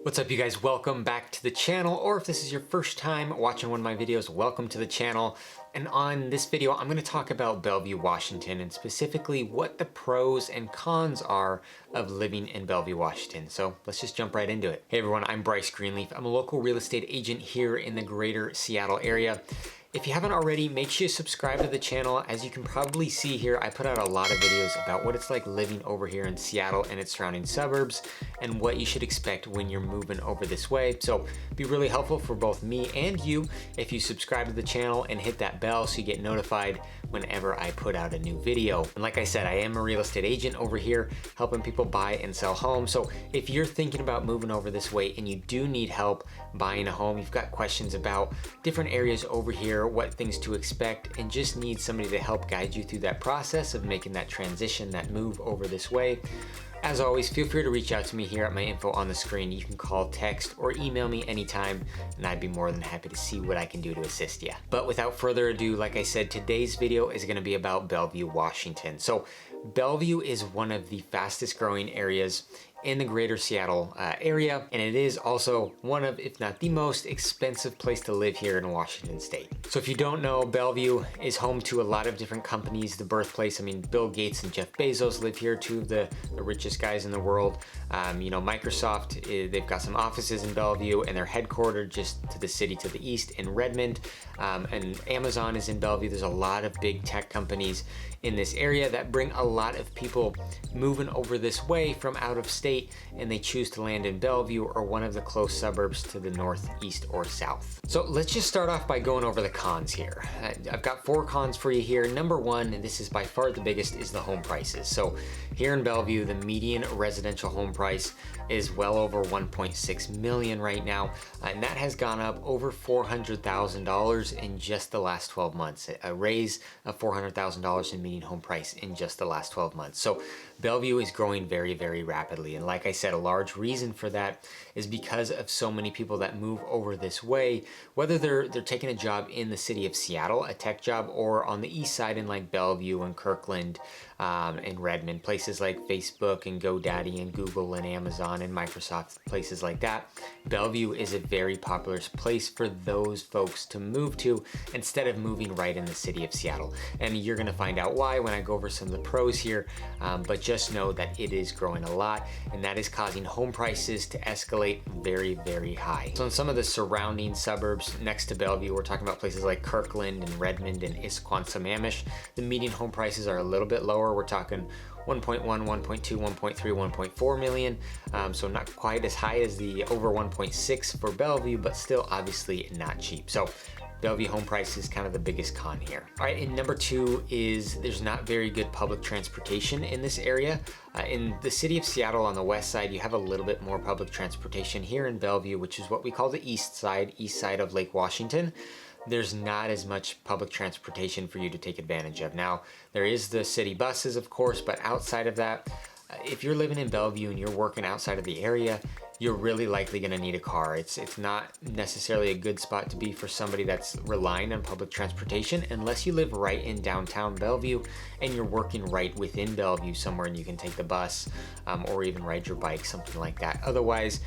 What's up, you guys? Welcome back to the channel, or if this is your first time watching one of my videos, welcome to the channel. And on this video, I'm going to talk about Bellevue, Washington, and specifically what the pros and cons are of living in Bellevue, Washington. So let's just jump right into it. Hey everyone, I'm Bryce Greenleaf. I'm a local real estate agent here in the greater Seattle area. If you haven't already, make sure you subscribe to the channel. As you can probably see here, I put out a lot of videos about what it's like living over here in Seattle and its surrounding suburbs and what you should expect when you're moving over this way. So it'd be really helpful for both me and you if you subscribe to the channel and hit that bell so you get notified whenever I put out a new video. And like I said, I am a real estate agent over here helping people buy and sell homes. So if you're thinking about moving over this way and you do need help buying a home, you've got questions about different areas over here, what things to expect, and just need somebody to help guide you through that process of making that transition, that move over this way, as always, feel free to reach out to me here at my info on the screen. You can call, text, or email me anytime, and I'd be more than happy to see what I can do to assist you. But without further ado, like I said, today's video is going to be about Bellevue, Washington. So Bellevue is one of the fastest growing areas in the greater Seattle area, and it is also one of, if not the most expensive place to live here in Washington state. So if you don't know, Bellevue is home to a lot of different companies, the birthplace. I mean, Bill Gates and Jeff Bezos live here, two of the richest guys in the world. You know, Microsoft, they've got some offices in Bellevue, and they're headquartered just to the city to the east in Redmond. And Amazon is in Bellevue. There's a lot of big tech companies in this area that bring a lot of people moving over this way from out of state, and they choose to land in Bellevue or one of the close suburbs to the north, east, or south. So let's just start off by going over the cons here. I've got 4 cons for you here. Number 1, and this is by far the biggest, is the home prices. So here in Bellevue, the median residential home price is well over $1.6 million right now, and that has gone up over $400,000 in just the last 12 months. A raise of $400,000 in median home price in just the last 12 months. So Bellevue is growing very, very rapidly, and like I said, a large reason for that is because of so many people that move over this way, whether they're taking a job in the city of Seattle, a tech job, or on the east side in like Bellevue and Kirkland and Redmond, places like Facebook and GoDaddy and Google and Amazon and Microsoft, places like that. Bellevue is a very popular place for those folks to move to instead of moving right in the city of Seattle. And you're gonna find out why when I go over some of the pros here, but just know that it is growing a lot, and that is causing home prices to escalate very, very high. So in some of the surrounding suburbs next to Bellevue, we're talking about places like Kirkland and Redmond and Issaquah-Sammamish, the median home prices are a little bit lower. We're talking 1.1, 1.2, 1.3, 1.4 million. So not quite as high as the over 1.6 for Bellevue, but still obviously not cheap. So Bellevue home price is kind of the biggest con here. All right, and number 2 is there's not very good public transportation in this area. In the city of Seattle on the west side, you have a little bit more public transportation. Here in Bellevue, which is what we call the east side of Lake Washington, there's not as much public transportation for you to take advantage of. Now, there is the city buses, of course, but outside of that, if you're living in Bellevue and you're working outside of the area, you're really likely going to need a car. It's not necessarily a good spot to be for somebody that's relying on public transportation unless you live right in downtown Bellevue and you're working right within Bellevue somewhere and you can take the bus or even ride your bike, something like that. Otherwise,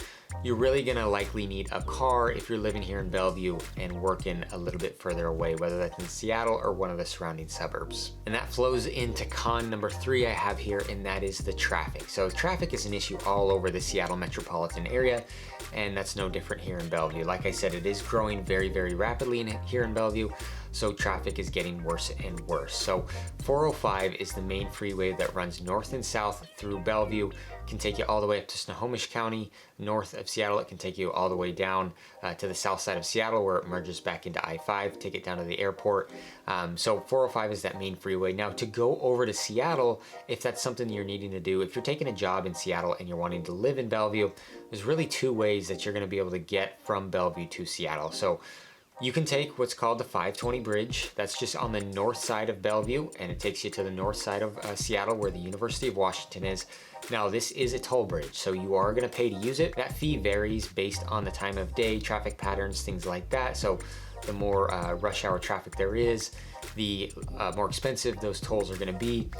you're really gonna likely need a car if you're living here in Bellevue and working a little bit further away, whether that's in Seattle or one of the surrounding suburbs. And that flows into con number 3 I have here, and that is the traffic. So traffic is an issue all over the Seattle metropolitan area, and that's no different here in Bellevue. Like I said, it is growing very, very rapidly here in Bellevue, so traffic is getting worse and worse. So 405 is the main freeway that runs north and south through Bellevue. It can take you all the way up to Snohomish County. North of Seattle, it can take you all the way down to the south side of Seattle where it merges back into I-5, take it down to the airport. So 405 is that main freeway. Now, to go over to Seattle, if that's something you're needing to do, if you're taking a job in Seattle and you're wanting to live in Bellevue, there's really 2 ways that you're going to be able to get from Bellevue to Seattle. So you can take what's called the 520 bridge. That's just on the north side of Bellevue, and it takes you to the north side of Seattle where the University of Washington is. Now, this is a toll bridge, so you are going to pay to use it. That fee varies based on the time of day, traffic patterns, things like that. So the more rush hour traffic there is, the more expensive those tolls are going to be,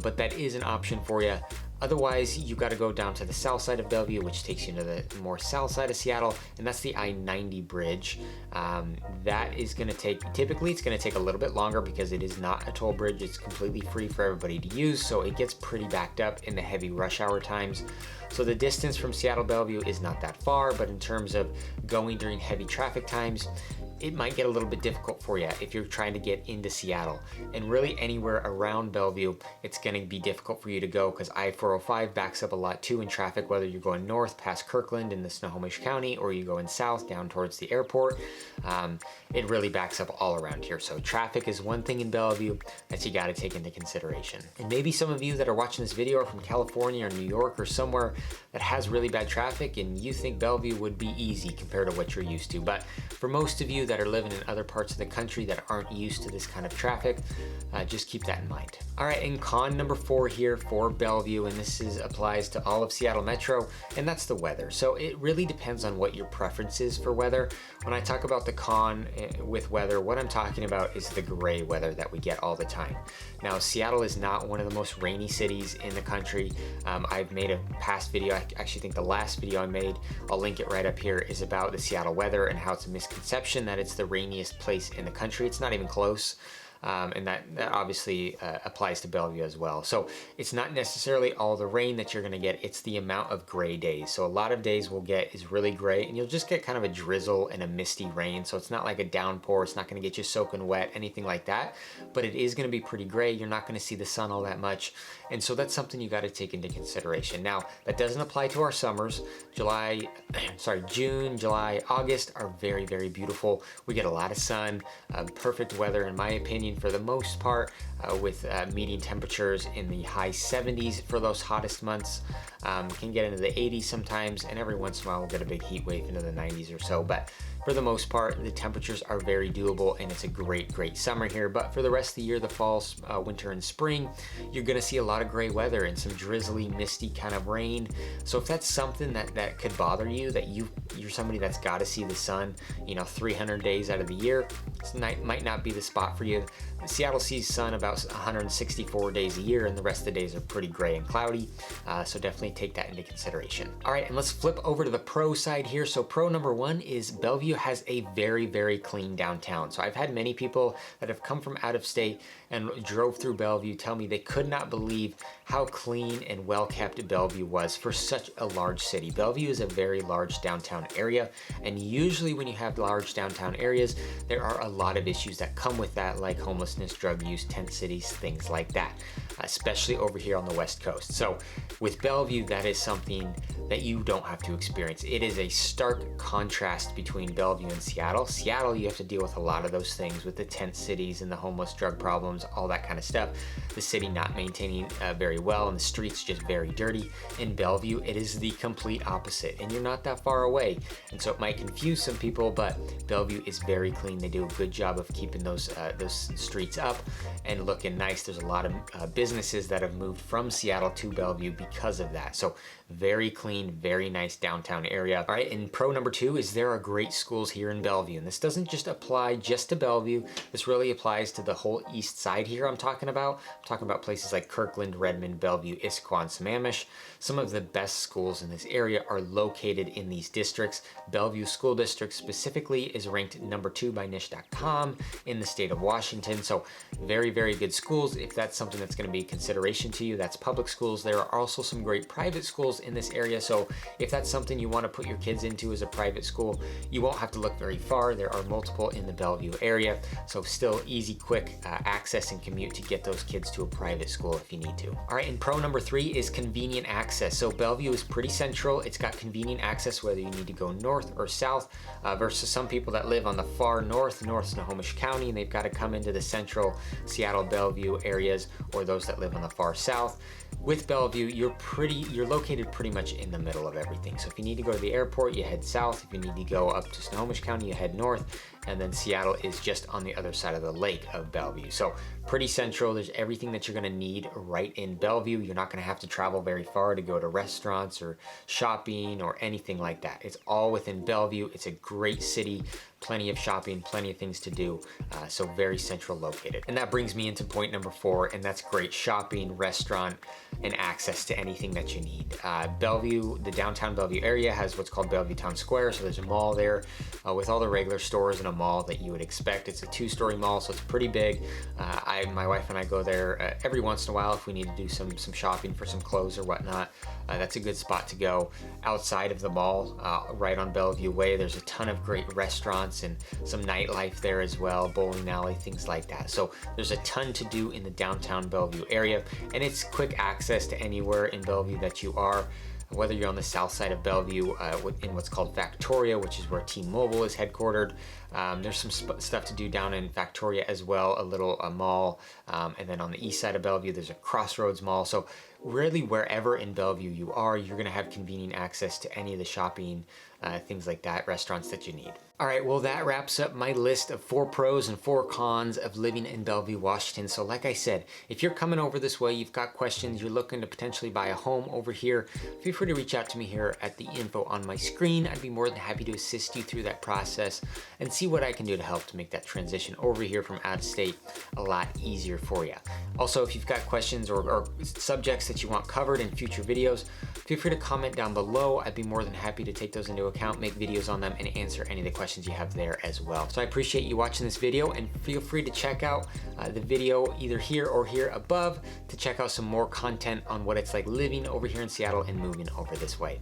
but that is an option for you. Otherwise, you got to go down to the south side of Bellevue, which takes you to the more south side of Seattle, and that's the I-90 bridge. That is going to take, typically it's going to take a little bit longer because it is not a toll bridge. It's completely free for everybody to use, so it gets pretty backed up in the heavy rush hour times. So the distance from Seattle Bellevue is not that far, but in terms of going during heavy traffic times, it might get a little bit difficult for you if you're trying to get into Seattle. And really anywhere around Bellevue, it's going to be difficult for you to go because I-405 backs up a lot too in traffic, whether you're going north past Kirkland in the Snohomish County or you go in south down towards the airport. It really backs up all around here. So traffic is one thing in Bellevue that you got to take into consideration. And maybe some of you that are watching this video are from California or New York or somewhere that has really bad traffic, and you think Bellevue would be easy compared to what you're used to. But for most of you that are living in other parts of the country that aren't used to this kind of traffic, just keep that in mind. All right, and con number 4 here for Bellevue, and this applies to all of Seattle Metro, and that's the weather. So it really depends on what your preference is for weather. When I talk about the con with weather, what I'm talking about is the gray weather that we get all the time. Now, Seattle is not one of the most rainy cities in the country. I've made a past video, I actually think the last video I made, I'll link it right up here, is about the Seattle weather and how it's a misconception that it's the rainiest place in the country. It's not even close. And that obviously applies to Bellevue as well. So it's not necessarily all the rain that you're gonna get, it's the amount of gray days. So a lot of days we'll get is really gray, and you'll just get kind of a drizzle and a misty rain. So it's not like a downpour, it's not gonna get you soaking wet, anything like that, but it is gonna be pretty gray. You're not gonna see the sun all that much. And so that's something you gotta take into consideration. Now, that doesn't apply to our summers. June, July, August are very, very beautiful. We get a lot of sun, perfect weather in my opinion for the most part, with median temperatures in the high 70s for those hottest months. Can get into the 80s sometimes, and every once in a while we'll get a big heat wave into the 90s or so. But for the most part, the temperatures are very doable, and it's a great, great summer here. But for the rest of the year, the fall, winter, and spring, you're gonna see a lot of gray weather and some drizzly, misty kind of rain. So if that's something that could bother you, that you're somebody that's gotta see the sun, 300 days out of the year, this might not be the spot for you. Seattle sees sun about 164 days a year, and the rest of the days are pretty gray and cloudy. So definitely take that into consideration. All right, and let's flip over to the pro side here. So pro number 1 is Bellevue has a very, very clean downtown. So I've had many people that have come from out of state and drove through Bellevue tell me they could not believe how clean and well kept Bellevue was for such a large city. Bellevue is a very large downtown area, and usually when you have large downtown areas, there are a lot of issues that come with that, like homelessness, drug use, tent cities, things like that, especially over here on the West Coast. So with Bellevue, that is something that you don't have to experience. It is a stark contrast between Bellevue and Seattle. Seattle, you have to deal with a lot of those things with the tent cities and the homeless, drug problems, all that kind of stuff. The city not maintaining very well, and the streets just very dirty. In Bellevue, it is the complete opposite, and you're not that far away. And so it might confuse some people, but Bellevue is very clean. They do a good job of keeping those streets up and looking nice. There's a lot of businesses that have moved from Seattle to Bellevue because of that. So very clean, very nice downtown area. All right, and pro number 2 is there are great schools here in Bellevue. And this doesn't just apply just to Bellevue. This really applies to the whole east side here I'm talking about. I'm talking about places like Kirkland, Redmond, Bellevue, Issaquah, and Sammamish. Some of the best schools in this area are located in these districts. Bellevue School District specifically is ranked number 2 by niche.com in the state of Washington. So very, very good schools. If that's something that's going to be a consideration to you, that's public schools. There are also some great private schools in this area. So if that's something you want to put your kids into as a private school, you won't have to look very far. There are multiple in the Bellevue area. So still easy, quick access and commute to get those kids to a private school if you need to. All right, and pro number 3 is convenient access. So Bellevue is pretty central. It's got convenient access whether you need to go north or south, versus some people that live on the far north Snohomish County, and they've got to come into the central Seattle, Bellevue areas, or those that live on the far south. With Bellevue, you're located pretty much in the middle of everything. So if you need to go to the airport, you head south. If you need to go up to Snohomish County, you head north. and then Seattle is just on the other side of the lake of Bellevue. So pretty central. There's everything that you're gonna need right in Bellevue. You're not gonna have to travel very far to go to restaurants or shopping or anything like that. It's all within Bellevue. It's a great city, plenty of shopping, plenty of things to do, so very central located. And that brings me into point number 4, and that's great shopping, restaurant, and access to anything that you need. Bellevue, the downtown Bellevue area has what's called Bellevue Town Square, so there's a mall there with all the regular stores in a mall that you would expect. It's a 2-story mall, so it's pretty big. My wife and I go there every once in a while if we need to do some shopping for some clothes or whatnot. That's a good spot to go. Outside of the mall, right on Bellevue Way, there's a ton of great restaurants and some nightlife there as well, bowling alley, things like that. So there's a ton to do in the downtown Bellevue area, and it's quick access to anywhere in Bellevue that you are. Whether you're on the south side of Bellevue in what's called Factoria, which is where T-Mobile is headquartered. There's some stuff to do down in Factoria as well, a little mall. And then on the east side of Bellevue, there's a Crossroads Mall. So really wherever in Bellevue you are, you're gonna have convenient access to any of the shopping, things like that, restaurants that you need. All right, well, that wraps up my list of 4 pros and 4 cons of living in Bellevue, Washington. So like I said, if you're coming over this way, you've got questions, you're looking to potentially buy a home over here, feel free to reach out to me here at the info on my screen. I'd be more than happy to assist you through that process and see what I can do to help to make that transition over here from out of state a lot easier for you. Also, if you've got questions or subjects that you want covered in future videos, feel free to comment down below. I'd be more than happy to take those into account, make videos on them, and answer any of the questions you have there as well. So I appreciate you watching this video, and feel free to check out the video either here or here above to check out some more content on what it's like living over here in Seattle and moving over this way.